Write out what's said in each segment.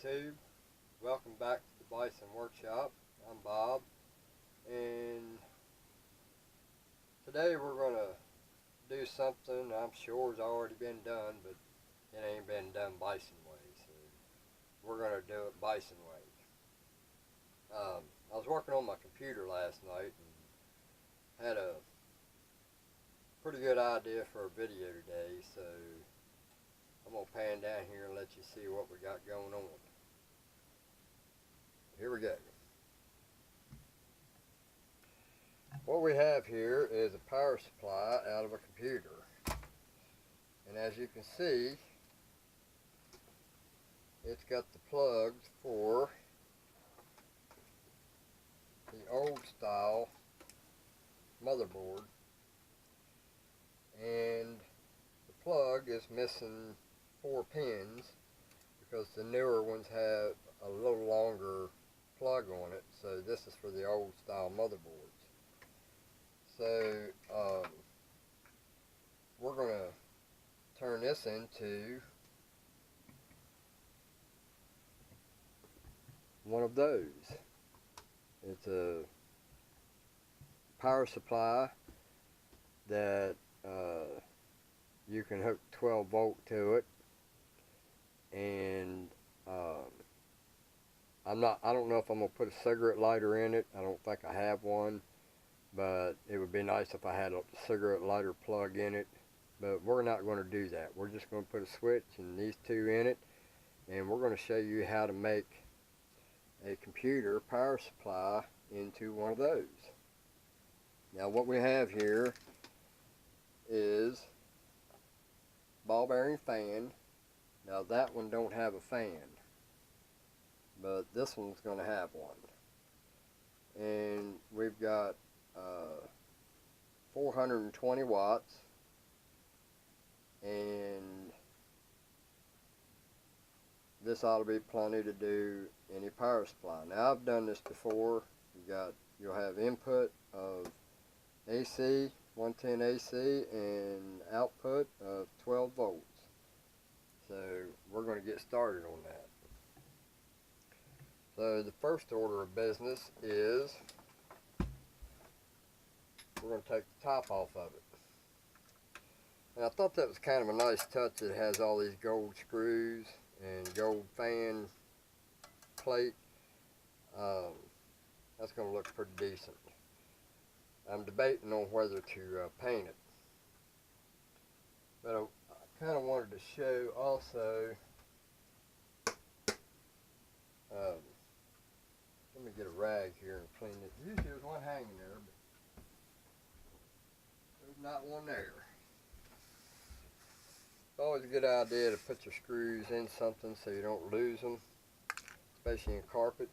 YouTube. Welcome back to the Bison Workshop. I'm Bob, and today we're going to do something I'm sure has already been done, but it ain't been done Bison way, so we're going to do it Bison way. I was working on my computer last night and had a pretty good idea for a video today, so I'm going to pan down here and let you see what we got going on. Here we go. What we have here is a power supply out of a computer. And as you can see, it's got the plugs for the old style motherboard. And the plug is missing 4 pins because the newer ones have a little longer plug on it, so this is for the old style motherboards. So we're going to turn this into one of those. It's a power supply that you can hook 12 volt to it, and I don't know if I'm going to put a cigarette lighter in it. I don't think I have one, but it would be nice if I had a cigarette lighter plug in it, but we're not going to do that. We're just going to put a switch and these two in it, and we're going to show you how to make a computer power supply into one of those. Now what we have here is ball bearing fan. Now that one don't have a fan, but this one's going to have one. And we've got 420 watts, and this ought to be plenty to do any power supply. Now I've done this before. You'll have input of AC, 110 AC, and output of 12 volts. So we're going to get started on that. So the first order of business is we're going to take the top off of it. And I thought that was kind of a nice touch. It has all these gold screws and gold fan plate. That's going to look pretty decent. I'm debating on whether to paint it. But I kind of wanted to show also, let me get a rag here and clean it. Usually there's one hanging there, but there's not one there. It's always a good idea to put your screws in something so you don't lose them, especially in carpet.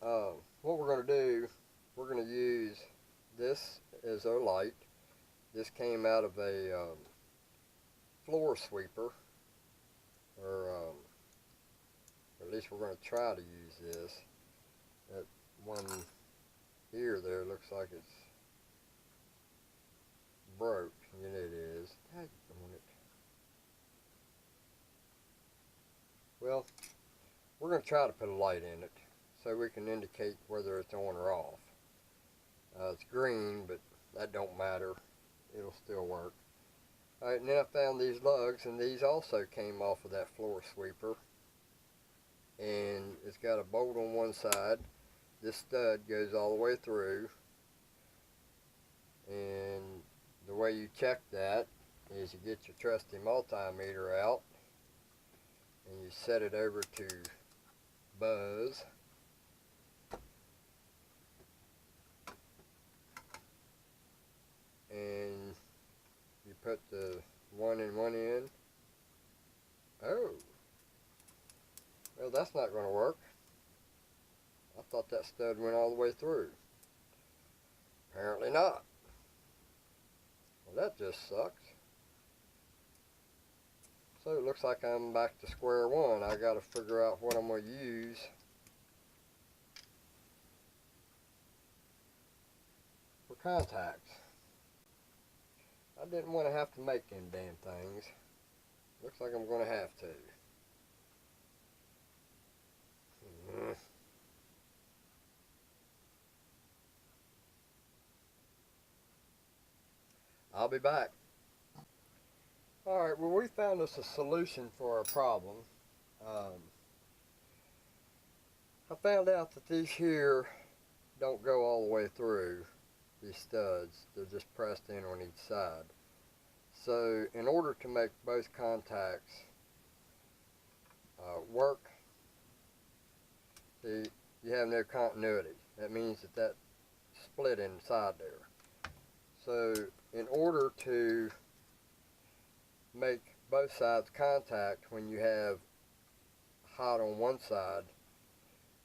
What we're going to do, we're going to use this as our light. This came out of a floor sweeper, or at least we're going to try to use this. That one here there looks like it's broke, and it is. Dang on it. Well, we're going to try to put a light in it so we can indicate whether it's on or off. It's green, but that don't matter. It'll still work. Alright, and then I found these lugs, and these also came off of that floor sweeper. And it's got a bolt on one side. This stud goes all the way through. And the way you check that is you get your trusty multimeter out and you set it over to buzz. And you put the one in one end. Oh, well, that's not going to work. I thought that stud went all the way through. Apparently not. Well, that just sucks. So it looks like I'm back to square one. I got to figure out what I'm going to use for contacts. I didn't want to have to make them damn things. Looks like I'm going to have to. Mm. I'll be back. Alright, well, we found us a solution for our problem. I found out that these here don't go all the way through, these studs. They're just pressed in on each side. So in order to make both contacts work, you have no continuity. That means that split inside there. So in order to make both sides contact when you have hot on one side,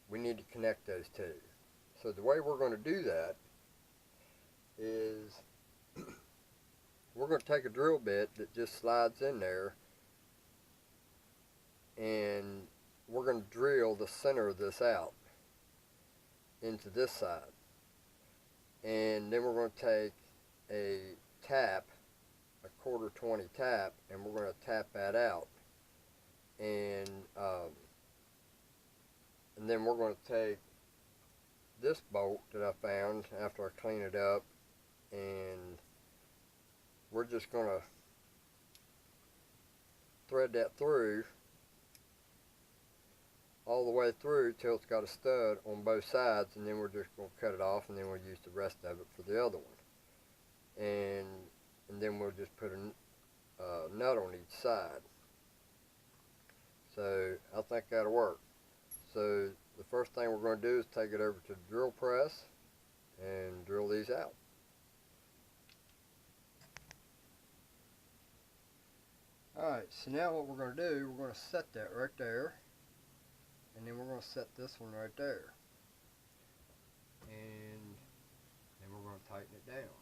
we need to connect those two. So the way we're going to do that is we're going to take a drill bit that just slides in there, and we're going to drill the center of this out into this side. And then we're going to take a tap, a 1/4-20 tap, and we're going to tap that out. And then we're going to take this bolt that I found after I clean it up, and we're just going to thread that through all the way through till it's got a stud on both sides, and then we're just going to cut it off, and then we'll use the rest of it for the other one. And then we'll just put a nut on each side. So I think that'll work. So the first thing we're going to do is take it over to the drill press and drill these out. Alright, so now what we're going to do, we're going to set that right there, and then we're going to set this one right there, and then we're going to tighten it down.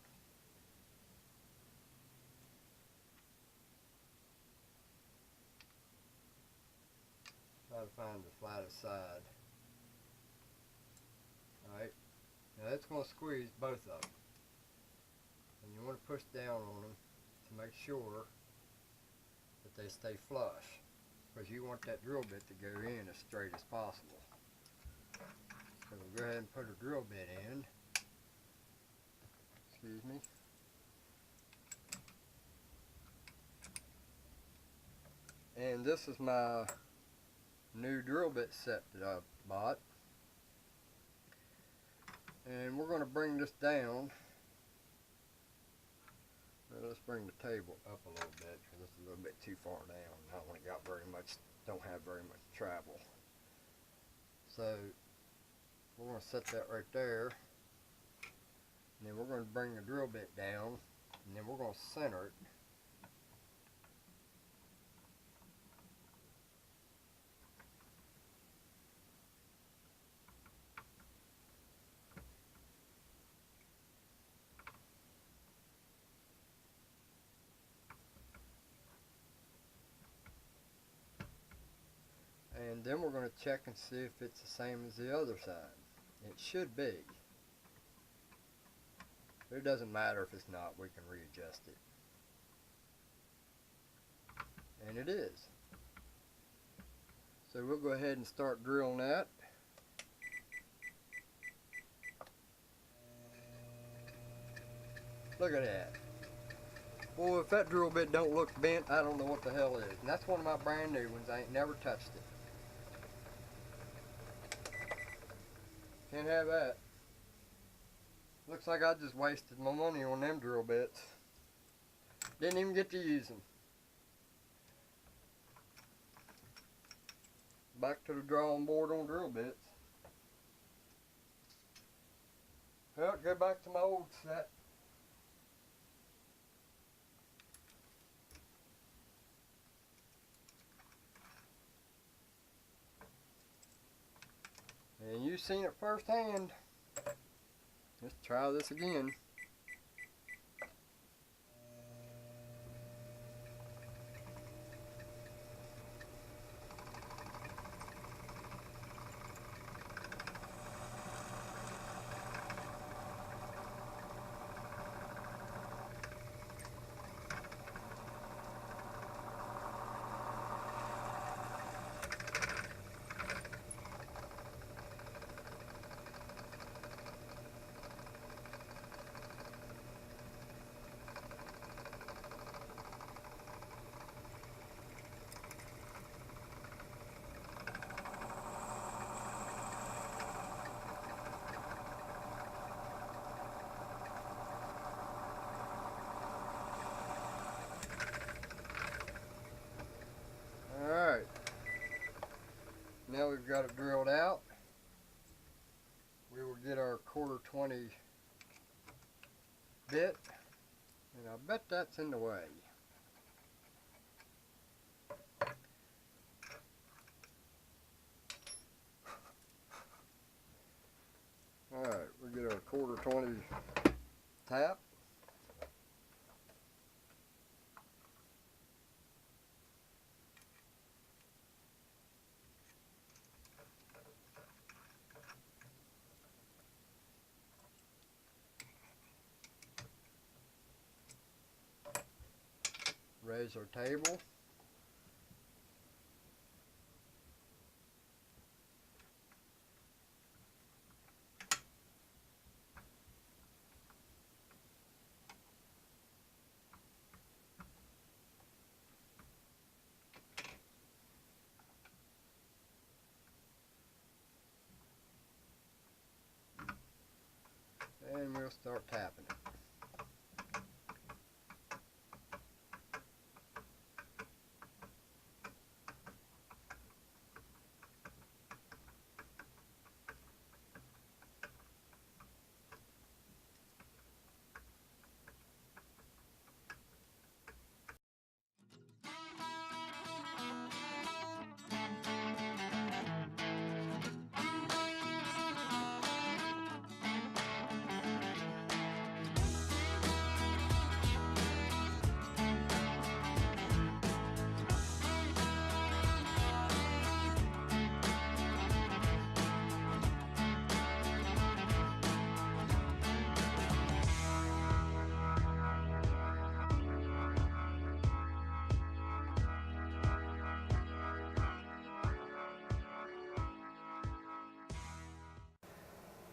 Try to find the flattest side. Alright, now that's going to squeeze both of them, and you want to push down on them to make sure that they stay flush, because you want that drill bit to go in as straight as possible. So we'll go ahead and put a drill bit in. Excuse me. And this is my new drill bit set that I bought. And we're going to bring this down. Well, let's bring the table up a little bit, because it's a little bit too far down. I don't have very much travel. So we're going to set that right there, and then we're going to bring the drill bit down, and then we're going to center it. And then we're going to check and see if it's the same as the other side. It should be. But it doesn't matter if it's not, we can readjust it. And it is. So we'll go ahead and start drilling that. Look at that. Well, if that drill bit don't look bent, I don't know what the hell is. And that's one of my brand new ones. I ain't never touched it. Can't have that. Looks like I just wasted my money on them drill bits. Didn't even get to use them. Back to the drawing board on drill bits. Well, go back to my old set. And you've seen it firsthand. Let's try this again. got it drilled out, we will get our 1/4-20 bit, and I bet that's in the way. Alright, we get our 1/4-20 tap. Raise our table. And we'll start tapping it.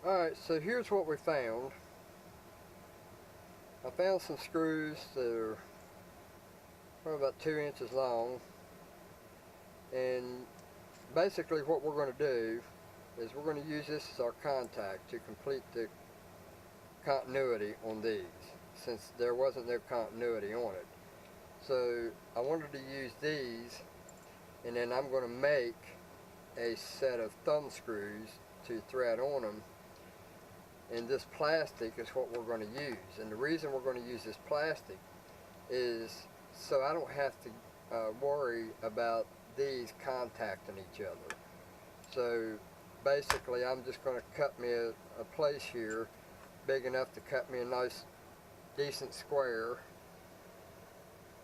Alright, so here's what we found. I found some screws that are probably about 2 inches long, and basically what we're going to do is we're going to use this as our contact to complete the continuity on these, since there wasn't no continuity on it. So I wanted to use these, and then I'm going to make a set of thumb screws to thread on them. And this plastic is what we're going to use. And the reason we're going to use this plastic is so I don't have to worry about these contacting each other. So basically I'm just going to cut me a place here big enough to cut me a nice decent square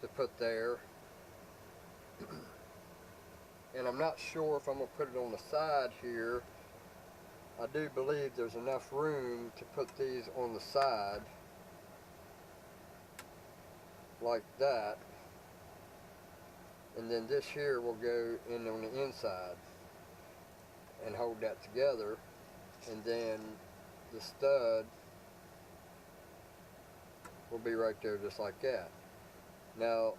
to put there. And I'm not sure if I'm going to put it on the side here. I do believe there's enough room to put these on the side like that, and then this here will go in on the inside and hold that together, and then the stud will be right there just like that. Now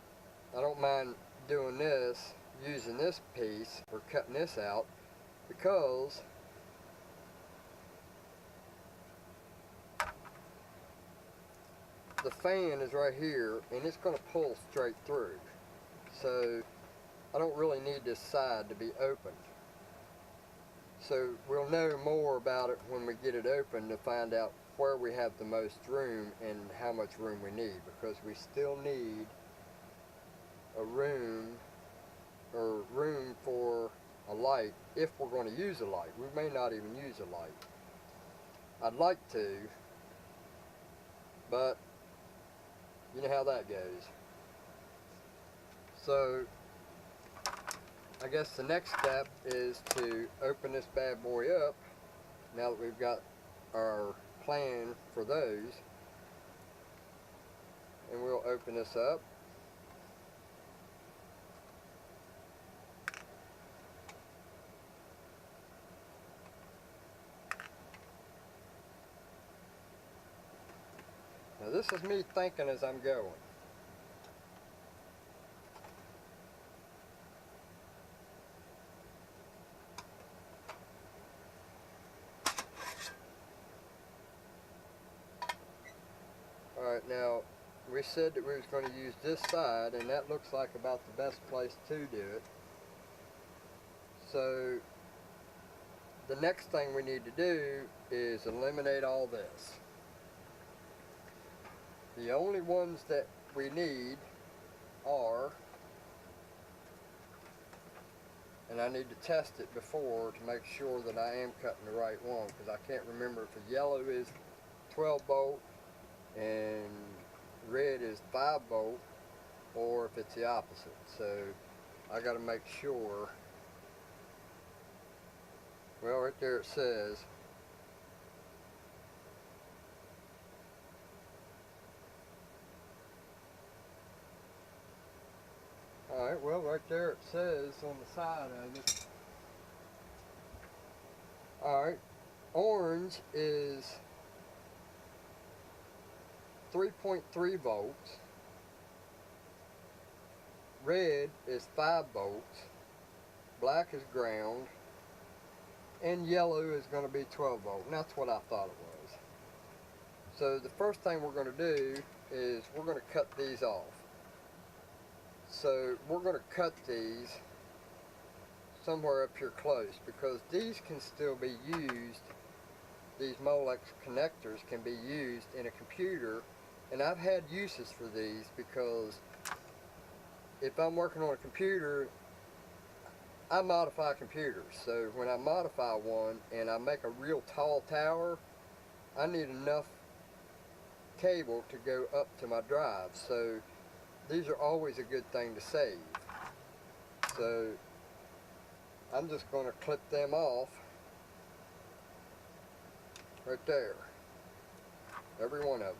I don't mind doing this, using this piece or cutting this out, because the fan is right here and it's going to pull straight through. So I don't really need this side to be opened. So we'll know more about it when we get it open to find out where we have the most room and how much room we need, because we still need a room for a light if we're going to use a light. We may not even use a light. I'd like to, but you know how that goes. So I guess the next step is to open this bad boy up, now that we've got our plan for those. And we'll open this up. Now this is me thinking as I'm going. Alright, now we said that we was going to use this side, and that looks like about the best place to do it. So the next thing we need to do is eliminate all this. The only ones that we need are, and I need to test it before to make sure that I am cutting the right one, because I can't remember if the yellow is 12 volt and red is 5 volt, or if it's the opposite. So I got to make sure. Well, right there it says alright, well right there it says on the side of it. Alright, orange is 3.3 volts, red is 5 volts, black is ground, and yellow is going to be 12 volt, and that's what I thought it was. So the first thing we're going to do is we're going to cut these off. So we're going to cut these somewhere up here close, because these can still be used, these Molex connectors can be used in a computer, and I've had uses for these, because if I'm working on a computer, I modify computers. So when I modify one and I make a real tall tower, I need enough cable to go up to my drive. So these are always a good thing to save. So I'm just going to clip them off right there, every one of them.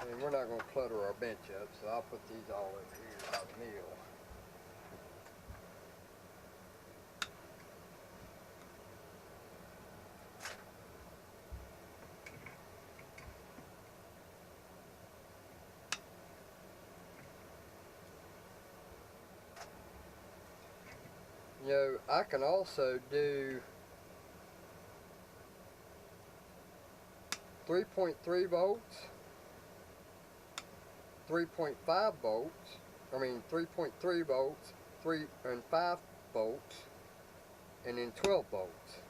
And we're not going to clutter our bench up, so I'll put these all over here by the mill. You know, I can also do 3.3 volts, 3.5 volts, 3.3 volts, 3 and 5 volts, and then 12 volts.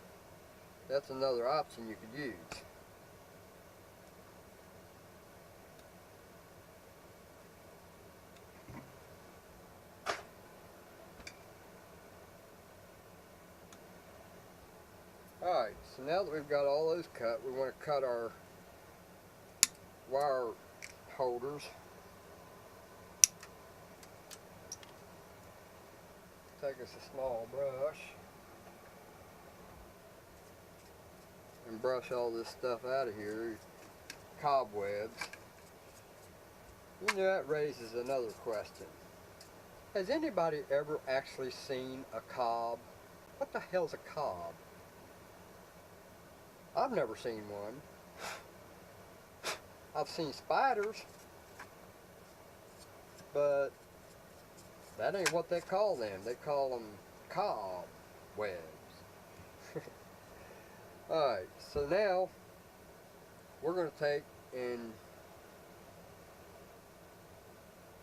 That's another option you could use. Alright, so now that we've got all those cut, we want to cut our wire holders. Take us a small brush and brush all this stuff out of here, cobwebs. You know, that raises another question. Has anybody ever actually seen a cob? What the hell's a cob? I've never seen one. I've seen spiders, but that ain't what they call them. They call them cobwebs. Alright, so now we're going to take and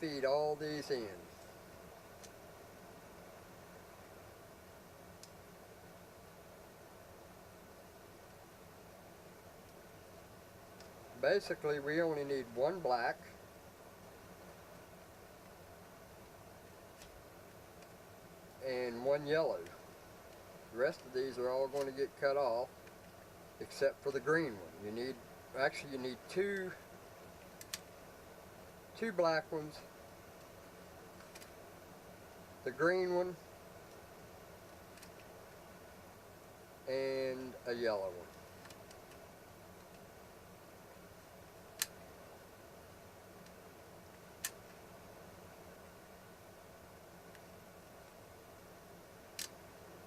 feed all these in. Basically, we only need one black, and one yellow. The rest of these are all going to get cut off, except for the green one. You need two black ones, the green one, and a yellow one.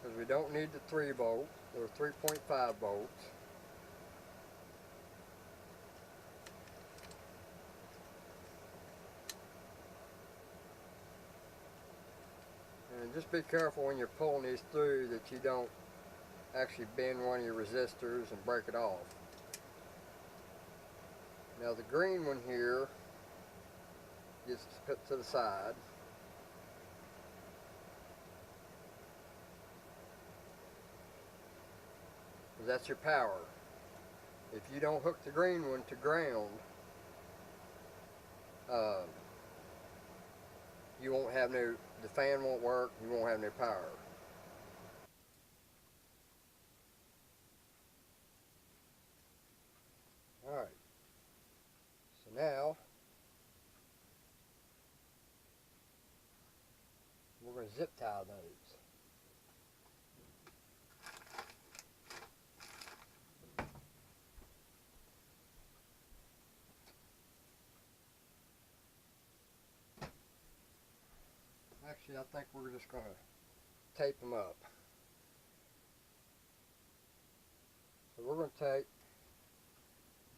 Because we don't need the 3 volt or 3.5 volts. And just be careful when you're pulling these through that you don't actually bend one of your resistors and break it off. Now the green one here gets put to the side. That's your power. If you don't hook the green one to ground, you won't have no, the fan won't work, you won't have no power. Alright, so now we're going to zip tie those. Actually, I think we're just going to tape them up. So we're going to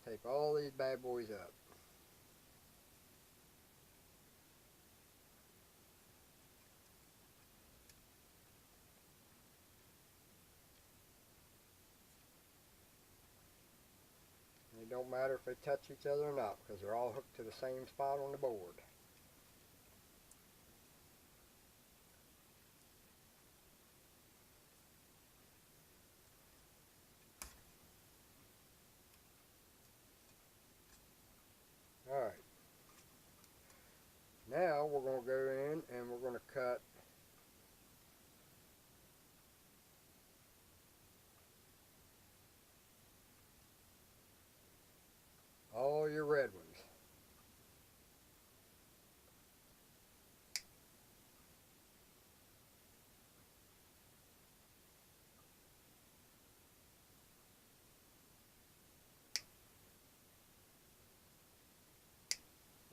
tape all these bad boys up. And it don't matter if they touch each other or not, because they're all hooked to the same spot on the board. Alright. Now we're going to go in and we're going to cut all your red ones.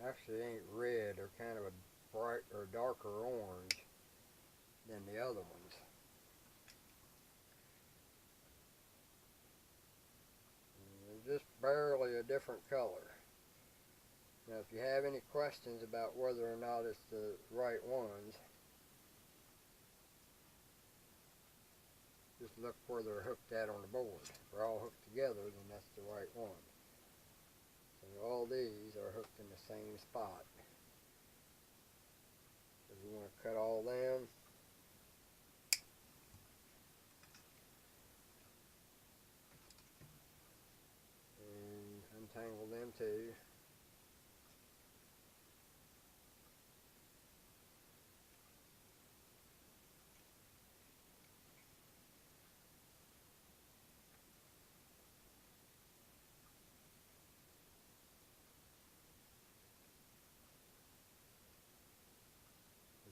Actually, they ain't red, they're kind of a bright or darker orange than the other ones. And they're just barely a different color. Now, if you have any questions about whether or not it's the right ones, just look where they're hooked at on the board. If they're all hooked together, then that's the right one. So all these are hooked in the same spot. So you want to cut all them. And untangle them too.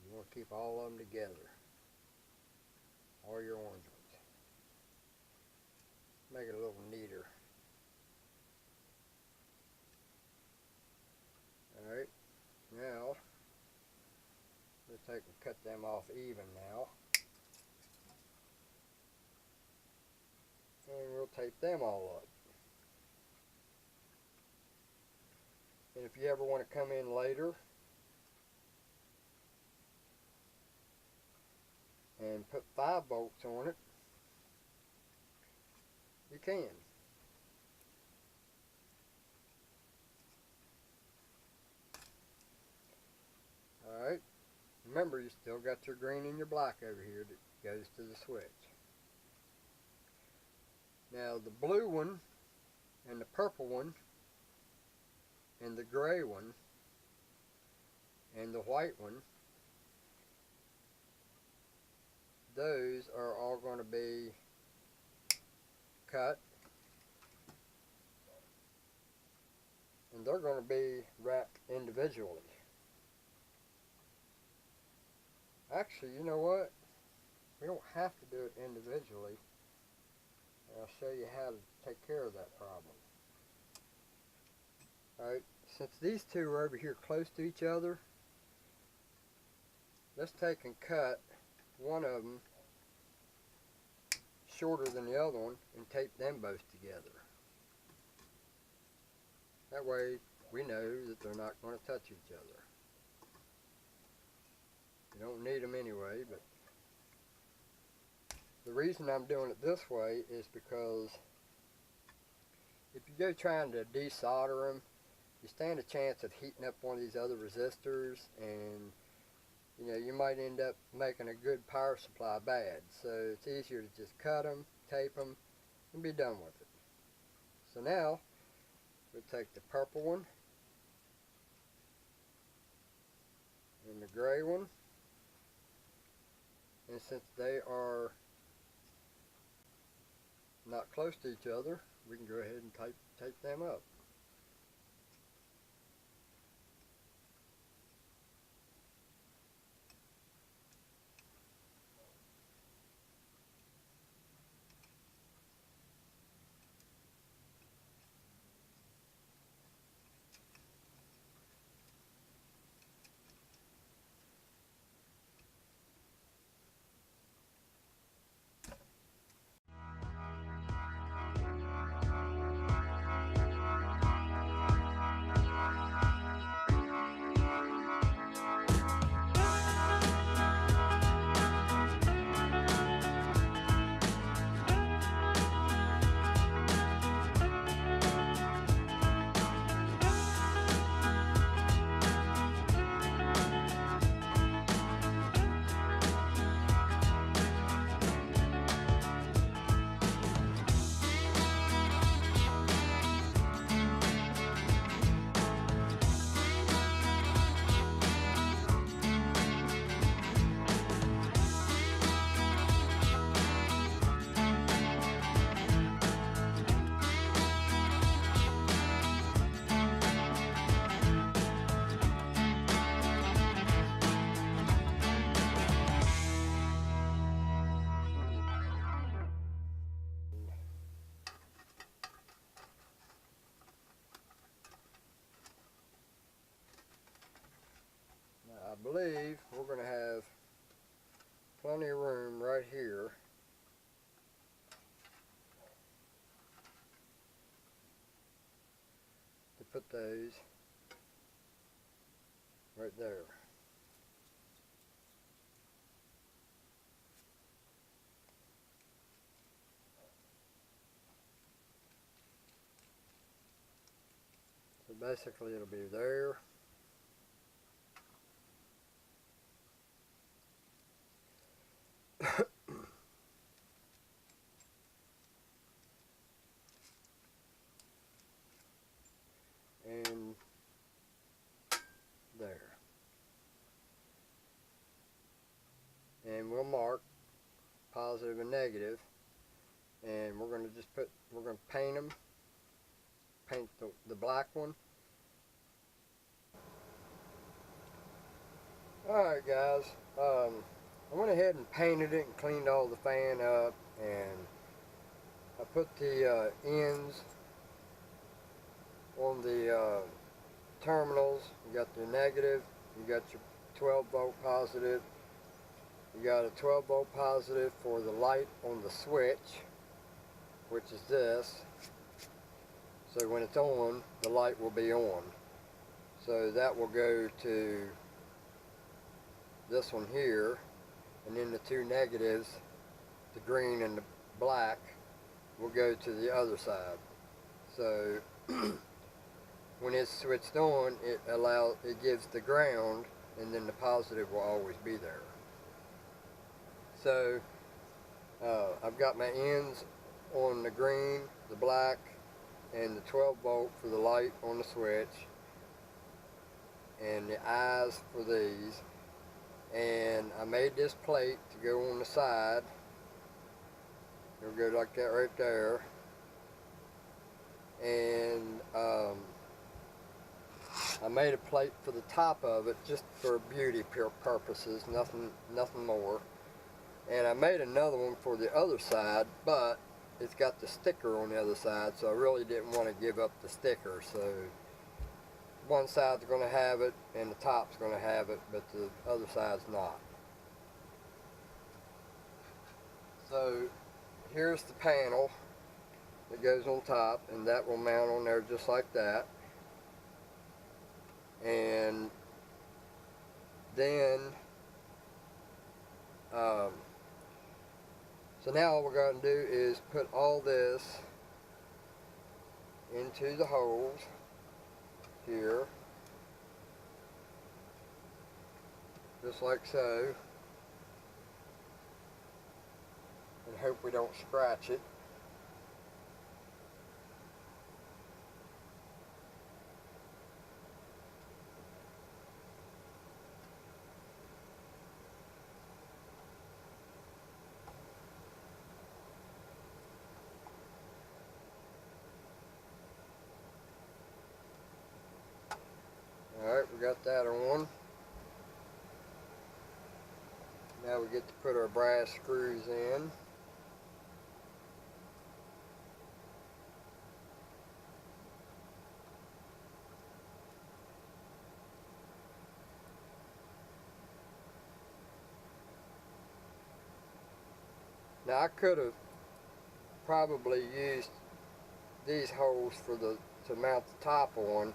You want to keep all of them together. All your orange ones. Make it a little neater. Alright, now we'll take and cut them off even now. And we'll tape them all up. And if you ever want to come in later and put 5 bolts on it, you can. Alright, remember you still got your green and your black over here that goes to the switch. Now the blue one and the purple one and the gray one and the white one, those are all going to be cut, and they're going to be wrapped individually. Actually, you know what? We don't have to do it individually. And I'll show you how to take care of that problem. Alright, since these two are over here close to each other, let's take and cut one of them shorter than the other one and tape them both together. That way we know that they're not going to touch each other. You don't need them anyway, but the reason I'm doing it this way is because if you go trying to desolder them, you stand a chance of heating up one of these other resistors, and you know, you might end up making a good power supply bad. So it's easier to just cut them, tape them, and be done with it. So now we'll take the purple one and the gray one, and since they are not close to each other, we can go ahead and tape them up. Now I believe we're going to have plenty of room right here to put those right there. So basically it'll be there. And there. And we'll mark positive and negative, and we're going to just we're going to paint them, paint the black one. Alright guys, I went ahead and painted it and cleaned all the fan up, and I put the ends on the terminals. You got your negative, you got your 12 volt positive, you got a 12 volt positive for the light on the switch, which is this. So when it's on, the light will be on. So that will go to this one here, and then the two negatives, the green and the black, will go to the other side. So when it's switched on, it gives the ground, and then the positive will always be there. So I've got my ends on the green, the black, and the 12 volt for the light on the switch, and the eyes for these. And I made this plate to go on the side. It'll go like that right there. And I made a plate for the top of it just for beauty purposes, nothing more. And I made another one for the other side, but it's got the sticker on the other side, so I really didn't want to give up the sticker. So one side's going to have it and the top's going to have it, but the other side's not. So here's the panel that goes on top, and that will mount on there just like that. And then So now all we're going to do is put all this into the holes here, just like so, and hope we don't scratch it. Alright, we got that on. Now we get to put our brass screws in. Now I could have probably used these holes for to mount the top on,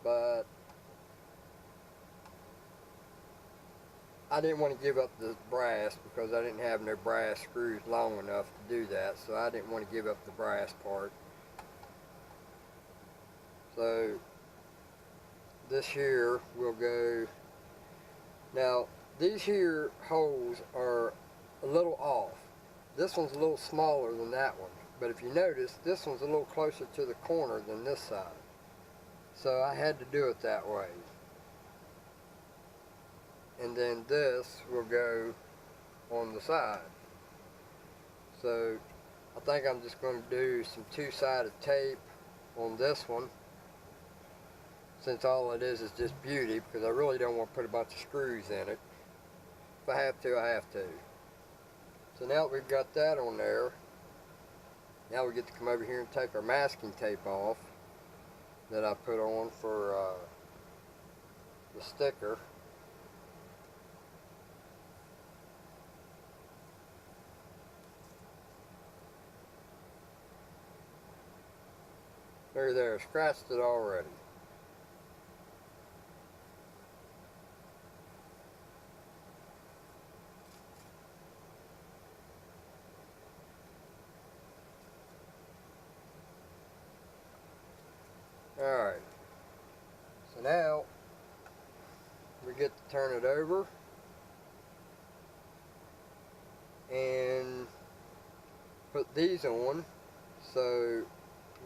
but I didn't want to give up the brass because I didn't have no brass screws long enough to do that, so I didn't want to give up the brass part. So this here will go. Now these here holes are a little off. This one's a little smaller than that one, but if you notice, this one's a little closer to the corner than this side. So I had to do it that way. And then this will go on the side. So I think I'm just going to do some two-sided tape on this one, since all it is just beauty, because I really don't want to put a bunch of screws in it. If I have to, I have to. So now that we've got that on there, now we get to come over here and take our masking tape off that I put on for the sticker. There, scratched it already. Alright, so now we get to turn it over and put these on. So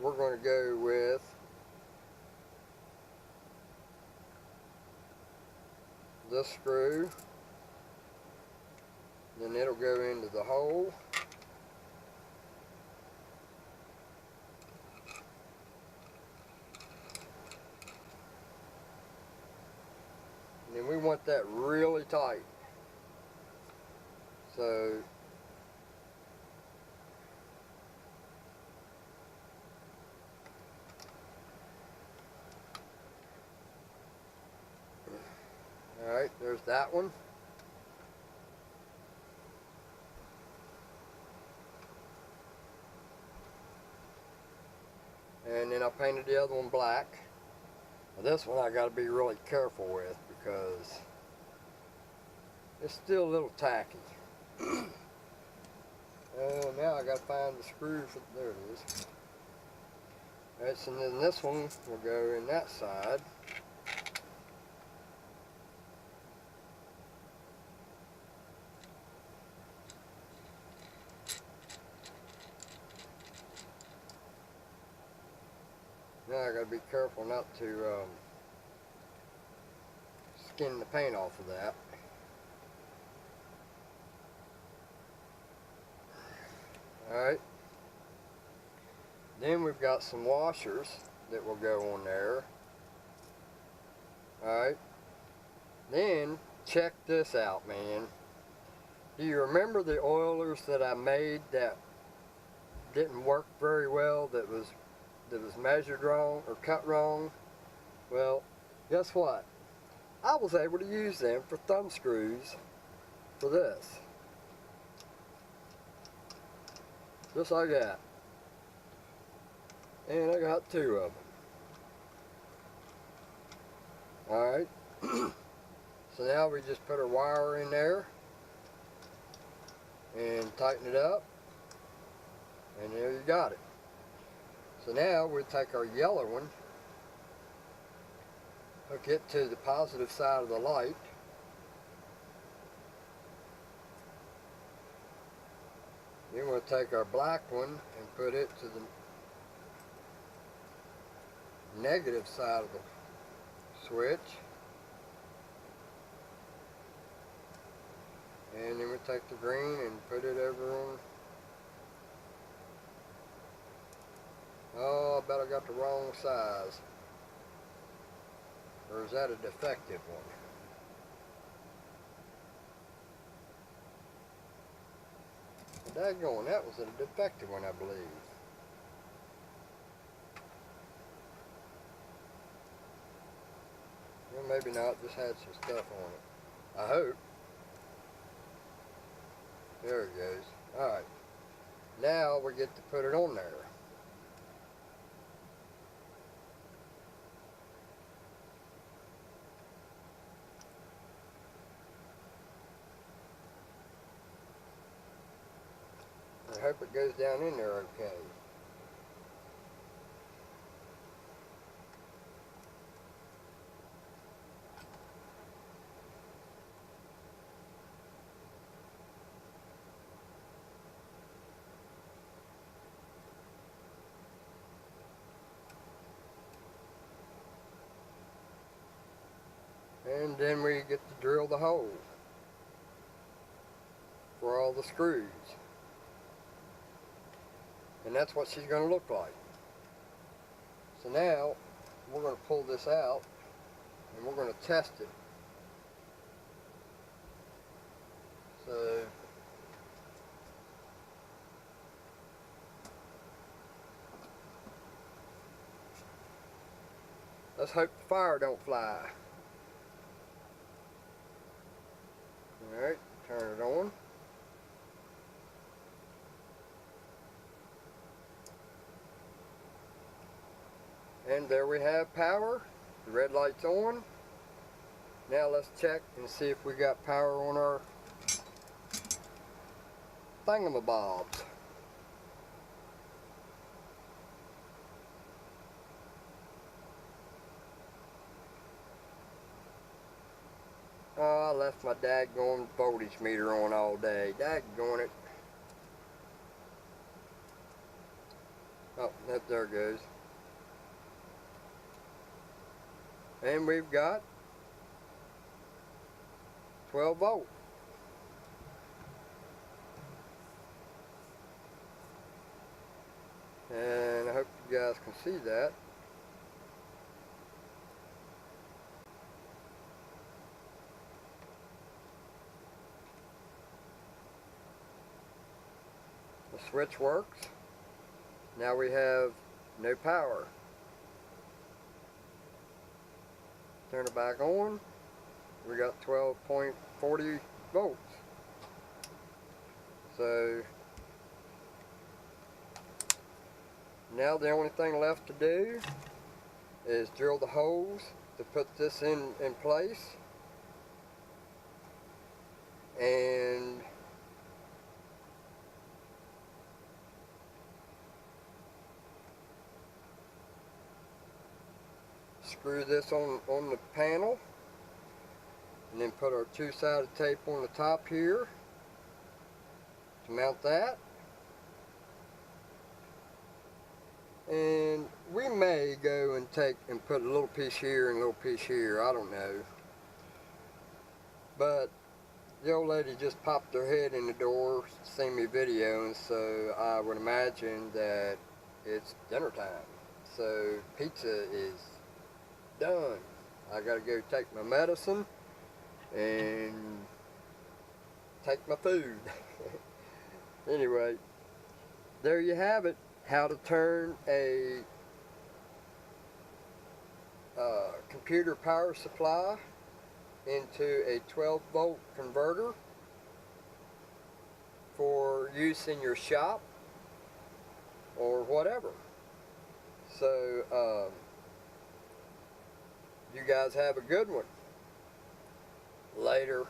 we're going to go with this screw, then it'll go into the hole. And then we want that really tight. So alright, there's that one. And then I painted the other one black. Now this one I got to be really careful with because it's still a little tacky. Now I got to find the screw for, there it is. Alright, so then this one will go in that side. Now I got to be careful not to skin the paint off of that. Alright. Then we've got some washers that will go on there. Alright. Then check this out, man. Do you remember the oilers that I made that didn't work very well, that was measured wrong or cut wrong? Well, guess what? I was able to use them for thumb screws for this. Just like that. And I got two of them. Alright. So now we just put our wire in there. and tighten it up, and there you got it. So now we'll take our yellow one, hook it to the positive side of the light, then we'll take our black one and put it to the negative side of the switch, and then we'll take the green and put it over on. Oh, I bet I got the wrong size. Or is that a defective one? Daggone, that was a defective one, I believe. Well, maybe not, just had some stuff on it. I hope. There it goes. Alright. Now we get to put it on there. I hope it goes down in there okay. And then we get to drill the hole for all the screws. And that's what she's going to look like. So now we're going to pull this out and we're going to test it. So let's hope the fire don't fly. Alright, turn it on. And there we have power. The red light's on. Now let's check and see if we got power on our thingamabobs. Oh, I left my daggone voltage meter on all day. Daggone it. Oh, there it goes. And we've got 12 volt. And I hope you guys can see that. The switch works. Now we have no power. Turn it back on. We got 12.40 volts. So now the only thing left to do is drill the holes to put this in place, and screw this on the panel, and then put our two-sided tape on the top here to mount that. And we may go and put a little piece here and a little piece here, I don't know. But the old lady just popped her head in the door, seen me video, and so I would imagine that it's dinner time. So pizza is done. I gotta go take my medicine and take my food. Anyway, there you have it. How to turn a computer power supply into a 12 volt converter for use in your shop or whatever. So you guys have a good one. Later.